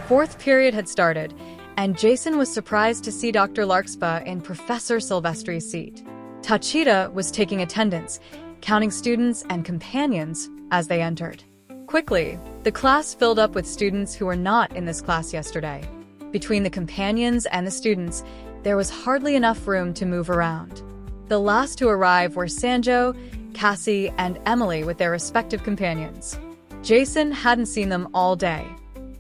Fourth period had started, and Jason was surprised to see Dr. Larkspar in Professor Silvestri's seat. Tachita was taking attendance, counting students and companions as they entered. Quickly, the class filled up with students who were not in this class yesterday. Between the companions and the students, there was hardly enough room to move around. The last to arrive were Sanjo, Cassie, and Emily with their respective companions. Jason hadn't seen them all day.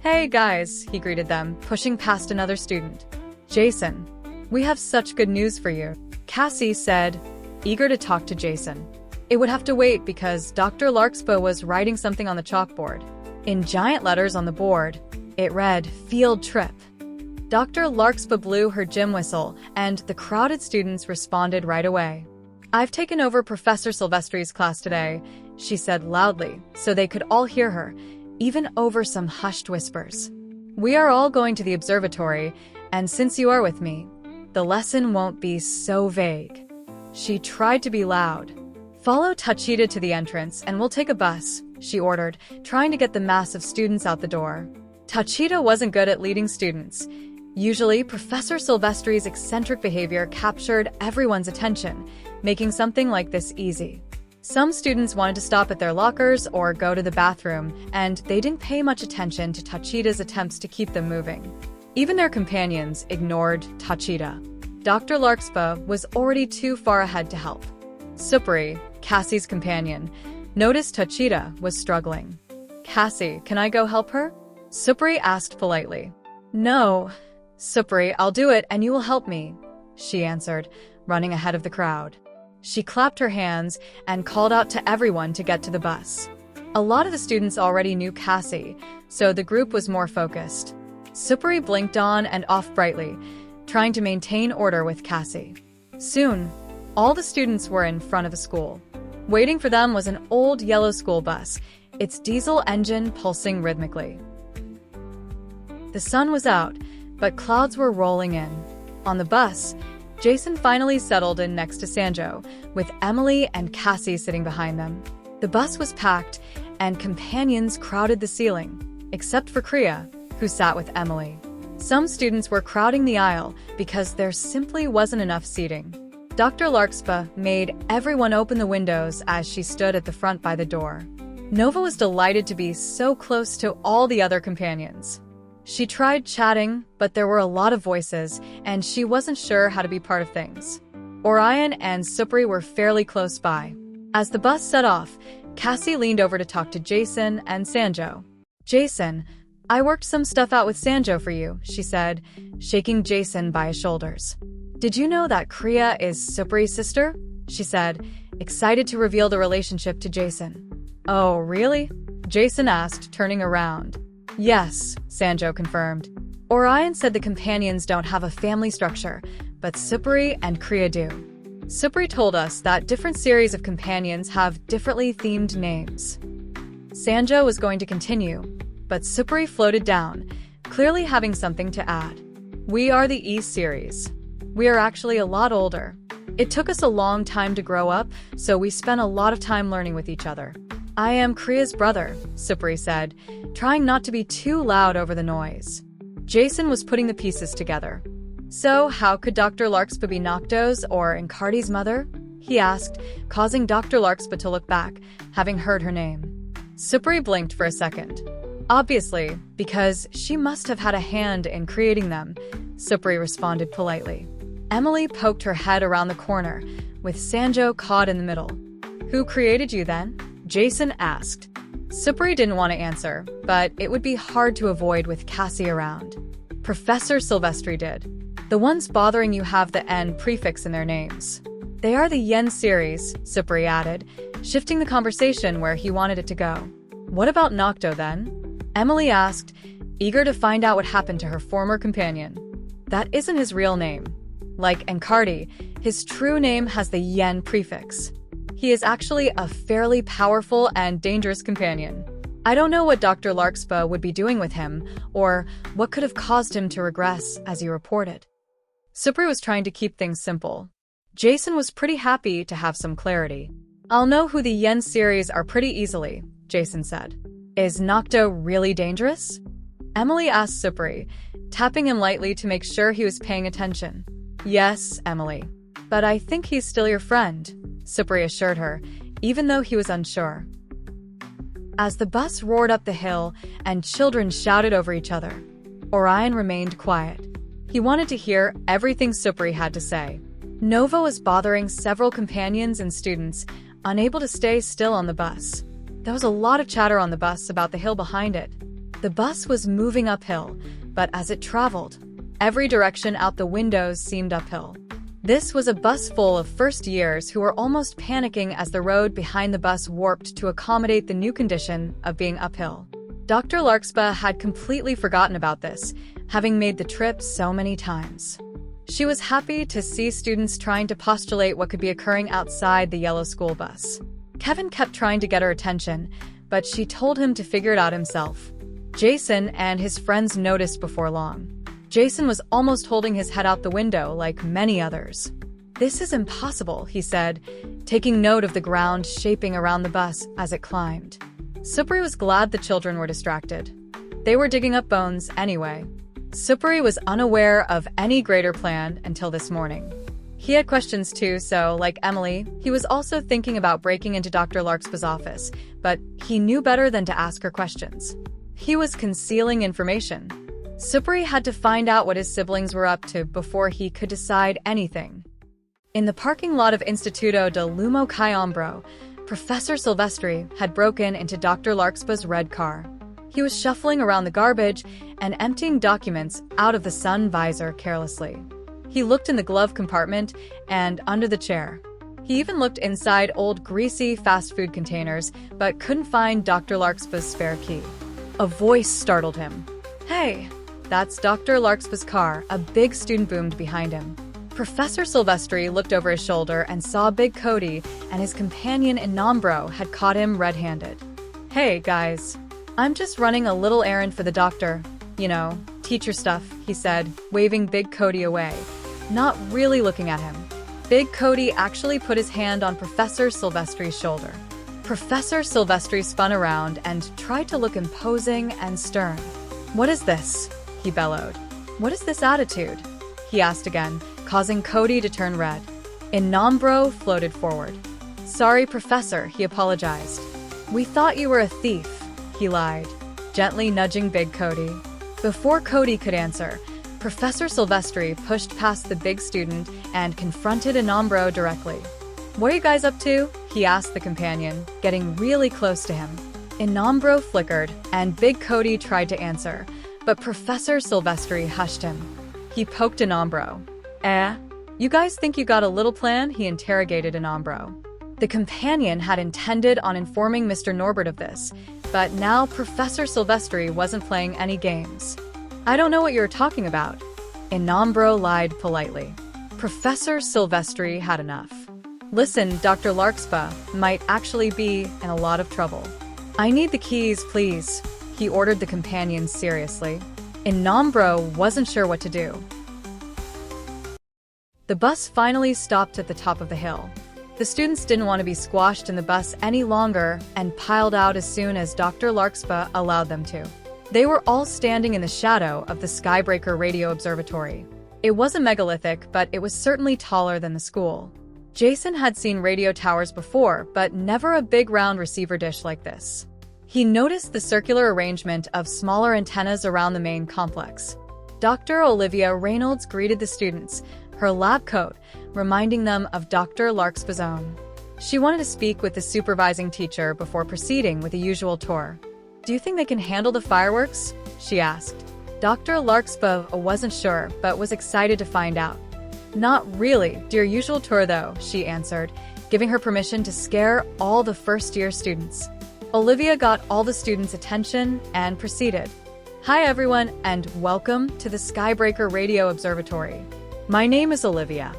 "Hey guys," he greeted them, pushing past another student. "Jason, we have such good news for you," Cassie said, eager to talk to Jason. It would have to wait because Dr. Larkspar was writing something on the chalkboard. In giant letters on the board, it read, "Field Trip." Dr. Larkspar blew her gym whistle, and the crowded students responded right away. "I've taken over Professor Silvestri's class today," she said loudly, so they could all hear her, even over some hushed whispers. "We are all going to the observatory, and since you are with me, the lesson won't be so vague." She tried to be loud. "Follow Tachita to the entrance, and we'll take a bus," she ordered, trying to get the mass of students out the door. Tachita wasn't good at leading students. Usually, Professor Silvestri's eccentric behavior captured everyone's attention, making something like this easy. Some students wanted to stop at their lockers or go to the bathroom, and they didn't pay much attention to Tachita's attempts to keep them moving. Even their companions ignored Tachita. Dr. Larkspar was already too far ahead to help. Silvestri, Cassie's companion, noticed Tachita was struggling. "Cassie, can I go help her?" Silvestri asked politely. "No, Silvestri, I'll do it and you will help me," she answered, running ahead of the crowd. She clapped her hands and called out to everyone to get to the bus. A lot of the students already knew Cassie, so the group was more focused. Silvestri blinked on and off brightly, trying to maintain order with Cassie. Soon, all the students were in front of the school. Waiting for them was an old yellow school bus, its diesel engine pulsing rhythmically. The sun was out, but clouds were rolling in. On the bus, Jason finally settled in next to Sanjo, with Emily and Cassie sitting behind them. The bus was packed, and companions crowded the ceiling, except for Kriya, who sat with Emily. Some students were crowding the aisle because there simply wasn't enough seating. Dr. Larkspar made everyone open the windows as she stood at the front by the door. Nova was delighted to be so close to all the other companions. She tried chatting, but there were a lot of voices, and she wasn't sure how to be part of things. Orion and Silvestri were fairly close by. As the bus set off, Cassie leaned over to talk to Jason and Sanjo. "Jason, I worked some stuff out with Sanjo for you," she said, shaking Jason by his shoulders. "Did you know that Kriya is Silvestri's sister?" she said, excited to reveal the relationship to Jason. "Oh, really?" Jason asked, turning around. "Yes," Sanjo confirmed. Orion said the companions don't have a family structure, but Silvestri and Kriya do. Silvestri told us that different series of companions have differently themed names. Sanjo was going to continue, but Silvestri floated down, clearly having something to add. "We are the E series. We are actually a lot older. It took us a long time to grow up, so we spent a lot of time learning with each other. I am Kriya's brother," Silvestri said, trying not to be too loud over the noise. Jason was putting the pieces together. "So, how could Dr. Larkspar be Nocto's or Encardi's mother?" he asked, causing Dr. Larkspar to look back, having heard her name. Silvestri blinked for a second. "Obviously, because she must have had a hand in creating them," Silvestri responded politely. Emily poked her head around the corner, with Sanjo caught in the middle. "Who created you then?" Jason asked. Silvestri didn't want to answer, but it would be hard to avoid with Cassie around. "Professor Silvestri did. The ones bothering you have the N prefix in their names. They are the Yen series," Silvestri added, shifting the conversation where he wanted it to go. "What about Nocto then?" Emily asked, eager to find out what happened to her former companion. "That isn't his real name. Like Encardi, his true name has the Yen prefix. He is actually a fairly powerful and dangerous companion. I don't know what Dr. Larkspar would be doing with him, or what could have caused him to regress, as you reported." Silvestri was trying to keep things simple. Jason was pretty happy to have some clarity. "I'll know who the Yen series are pretty easily," Jason said. "Is Nocto really dangerous?" Emily asked Silvestri, tapping him lightly to make sure he was paying attention. Yes, Emily. But I think he's still your friend, Silvestri assured her, even though he was unsure. As the bus roared up the hill and children shouted over each other, Orion remained quiet. He wanted to hear everything Silvestri had to say. Nova was bothering several companions and students, unable to stay still on the bus. There was a lot of chatter on the bus about the hill behind it. The bus was moving uphill, but as it traveled, every direction out the windows seemed uphill. This was a bus full of first years who were almost panicking as the road behind the bus warped to accommodate the new condition of being uphill. Dr. Larkspar had completely forgotten about this, having made the trip so many times. She was happy to see students trying to postulate what could be occurring outside the yellow school bus. Kevin kept trying to get her attention, but she told him to figure it out himself. Jason and his friends noticed before long. Jason was almost holding his head out the window like many others. "This is impossible," he said, taking note of the ground shaping around the bus as it climbed. Silvestri was glad the children were distracted. They were digging up bones anyway. Silvestri was unaware of any greater plan until this morning. He had questions too, so, like Emily, he was also thinking about breaking into Dr. Larkspar's office, but he knew better than to ask her questions. He was concealing information. Silvestri had to find out what his siblings were up to before he could decide anything. In the parking lot of Instituto de Lumo Chi Ombro, Professor Silvestri had broken into Dr. Larkspar's red car. He was shuffling around the garbage and emptying documents out of the sun visor carelessly. He looked in the glove compartment and under the chair. He even looked inside old greasy fast food containers, but couldn't find Dr. Larkspar's spare key. A voice startled him. "Hey, that's Dr. Larkspar's car," a big student boomed behind him. Professor Silvestri looked over his shoulder and saw Big Cody and his companion in Nombro had caught him red-handed. "Hey, guys. I'm just running a little errand for the doctor. You know, teacher stuff," he said, waving Big Cody away, not really looking at him. Big Cody actually put his hand on Professor Silvestri's shoulder. Professor Silvestri spun around and tried to look imposing and stern. "What is this?" he bellowed. "What is this attitude?" he asked again, causing Cody to turn red. Nombro floated forward. "Sorry, Professor," he apologized. "We thought you were a thief," he lied, gently nudging Big Cody. Before Cody could answer, Professor Silvestri pushed past the big student and confronted Nombro directly. "What are you guys up to?" he asked the companion, getting really close to him. Nombro flickered, and Big Cody tried to answer, but Professor Silvestri hushed him. He poked Nombro. You guys think you got a little plan?" he interrogated Nombro. The companion had intended on informing Mr. Norbert of this, but now Professor Silvestri wasn't playing any games. "I don't know what you're talking about." Nombro lied politely. Professor Silvestri had enough. "Listen, Dr. Larkspar might actually be in a lot of trouble. I need the keys, please," he ordered the companion seriously. Nombro wasn't sure what to do. The bus finally stopped at the top of the hill. The students didn't want to be squashed in the bus any longer and piled out as soon as Dr. Larkspar allowed them to. They were all standing in the shadow of the Skybreaker Radio Observatory. It wasn't megalithic, but it was certainly taller than the school. Jason had seen radio towers before, but never a big round receiver dish like this. He noticed the circular arrangement of smaller antennas around the main complex. Dr. Olivia Reynolds greeted the students, her lab coat reminding them of Dr. Larkspar's own. She wanted to speak with the supervising teacher before proceeding with the usual tour. "Do you think they can handle the fireworks?" she asked. Dr. Larkspar wasn't sure, but was excited to find out. "Not really, dear usual tour though," she answered, giving her permission to scare all the first-year students. Olivia got all the students' attention and proceeded. "Hi everyone, and welcome to the Skybreaker Radio Observatory. My name is Olivia.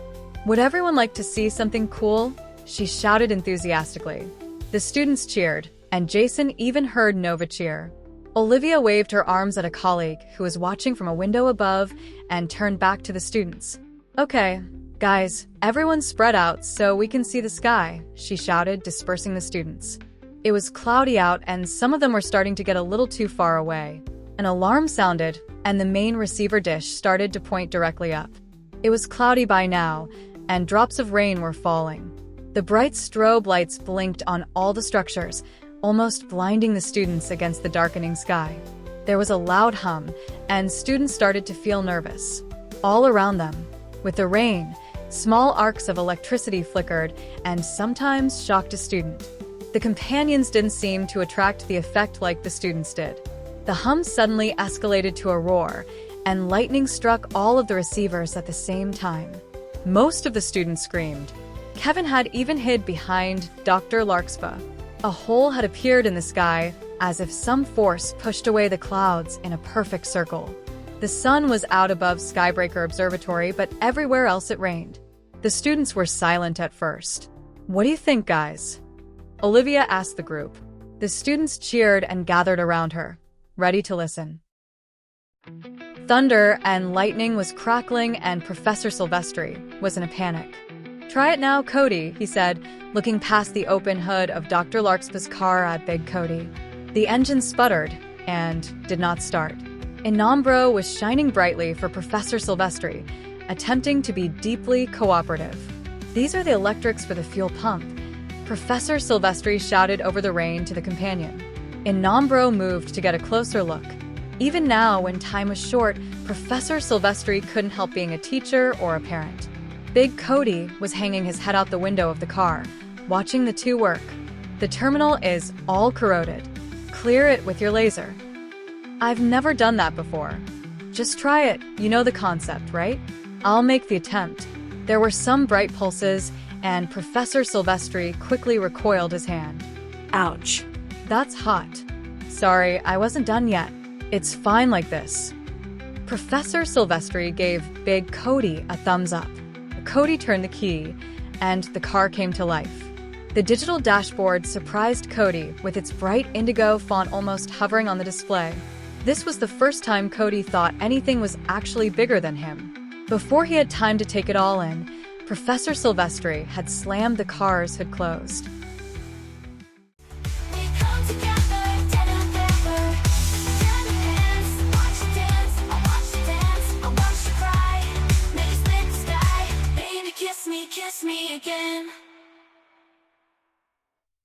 Would everyone like to see something cool?" she shouted enthusiastically. The students cheered, and Jason even heard Nova cheer. Olivia waved her arms at a colleague who was watching from a window above and turned back to the students. "Okay, guys, everyone spread out so we can see the sky," she shouted, dispersing the students. It was cloudy out and some of them were starting to get a little too far away. An alarm sounded, and the main receiver dish started to point directly up. It was cloudy by now, and drops of rain were falling. The bright strobe lights blinked on all the structures, almost blinding the students against the darkening sky. There was a loud hum, and students started to feel nervous. All around them, with the rain, small arcs of electricity flickered and sometimes shocked a student. The companions didn't seem to attract the effect like the students did. The hum suddenly escalated to a roar, and lightning struck all of the receivers at the same time. Most of the students screamed. Kevin had even hid behind Dr. Larkspar. A hole had appeared in the sky, as if some force pushed away the clouds in a perfect circle. The sun was out above Skybreaker Observatory, but everywhere else it rained. The students were silent at first. "What do you think, guys?" Olivia asked the group. The students cheered and gathered around her, ready to listen. Thunder and lightning was crackling, and Professor Silvestri was in a panic. "Try it now, Cody," he said, looking past the open hood of Dr. Larkspar's car at Big Cody. The engine sputtered and did not start. Inambro was shining brightly for Professor Silvestri, attempting to be deeply cooperative. "These are the electrics for the fuel pump," Professor Silvestri shouted over the rain to the companion. Inambro moved to get a closer look. Even now, when time was short, Professor Silvestri couldn't help being a teacher or a parent. Big Cody was hanging his head out the window of the car, watching the two work. "The terminal is all corroded. Clear it with your laser." "I've never done that before." "Just try it. You know the concept, right?" "I'll make the attempt." There were some bright pulses, and Professor Silvestri quickly recoiled his hand. "Ouch. That's hot." "Sorry, I wasn't done yet. It's fine like this." Professor Silvestri gave Big Cody a thumbs up. Cody turned the key, and the car came to life. The digital dashboard surprised Cody with its bright indigo font almost hovering on the display. This was the first time Cody thought anything was actually bigger than him. Before he had time to take it all in, Professor Silvestri had slammed the car's hood closed.